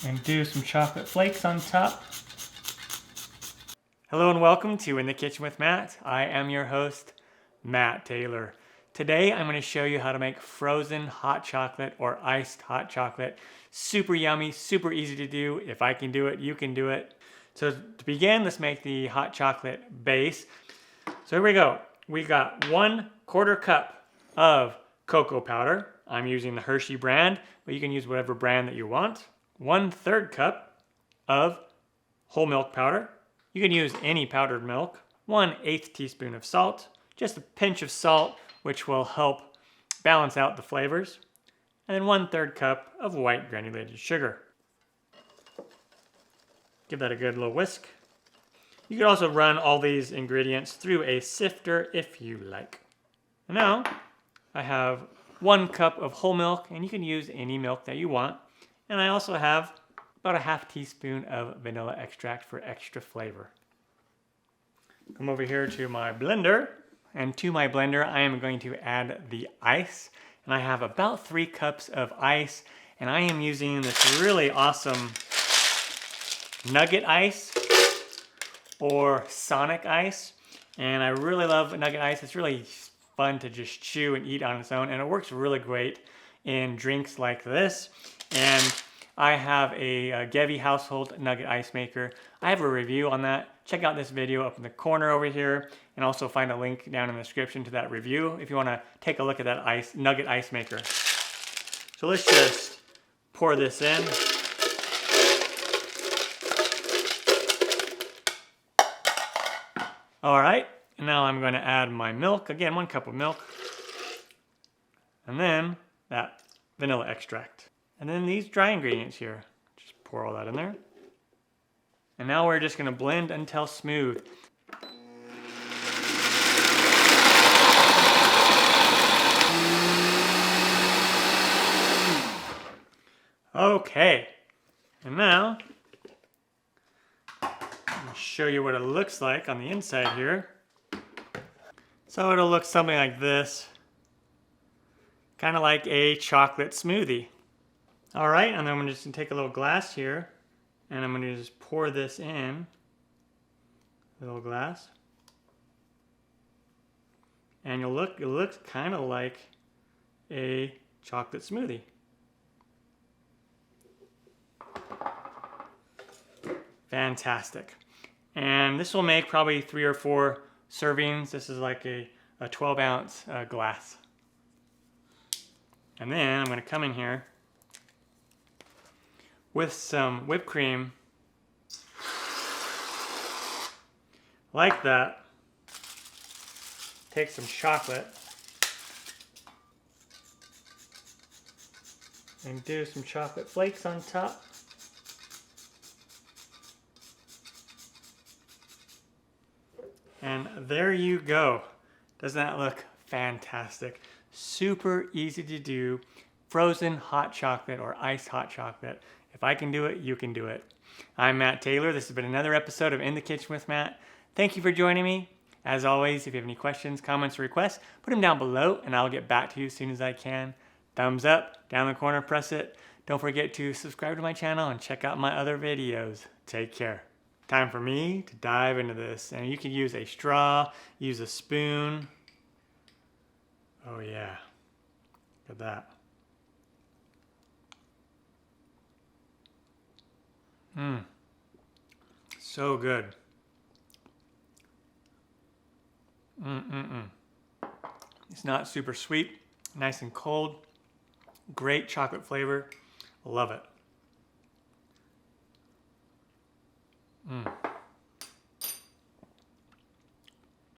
And do some chocolate flakes on top. Hello and welcome to In the Kitchen with Matt. I am your host, Matt Taylor. Today I'm going to show you how to make frozen hot chocolate or iced hot chocolate. Super yummy, super easy to do. If I can do it, you can do it. So to begin, let's make the hot chocolate base. So here we go. We got 1/4 cup of cocoa powder. I'm using the Hershey brand, but you can use whatever brand that you want. 1/3 cup of whole milk powder. You can use any powdered milk. 1/8 teaspoon of salt. Just a pinch of salt, which will help balance out the flavors. And then 1/3 cup of white granulated sugar. Give that a good little whisk. You can also run all these ingredients through a sifter if you like. And now I have 1 cup of whole milk, and you can use any milk that you want. And I also have about a 1/2 teaspoon of vanilla extract for extra flavor. Come over here to my blender, and to my blender I am going to add the ice. And I have about 3 cups of ice, and I am using this really awesome nugget ice or Sonic ice. And I really love nugget ice. It's really fun to just chew and eat on its own, and it works really great in drinks like this. And I have a Gevi household nugget ice maker. I have a review on that. Check out this video up in the corner over here, and also find a link down in the description to that review if you want to take a look at that nugget ice maker. So let's just pour this in. All right, and now I'm going to add my milk. Again, 1 cup of milk. And then that vanilla extract. And then these dry ingredients here. Just pour all that in there. And now we're just going to blend until smooth. Okay. And now I'll show you what it looks like on the inside here. So it'll look something like this. Kind of like a chocolate smoothie. All right, and then I'm just gonna take a little glass here, and I'm gonna just pour this in a little glass. And it looks kind of like a chocolate smoothie. Fantastic. And this will make probably 3 or 4 servings. This is like a 12-ounce glass. And then I'm going to come in here with some whipped cream, like that. Take some chocolate and do some chocolate flakes on top. And there you go. Doesn't that look fantastic? Super easy to do. Frozen hot chocolate or iced hot chocolate. If I can do it, you can do it. I'm Matt Taylor. This has been another episode of In the Kitchen with Matt. Thank you for joining me. As always, if you have any questions, comments, or requests, put them down below and I'll get back to you as soon as I can. Thumbs up, down the corner, press it. Don't forget to subscribe to my channel and check out my other videos. Take care. Time for me to dive into this. And you can use a straw, use a spoon. Oh yeah, look at that. So good. It's not super sweet, nice and cold. Great chocolate flavor. Love it.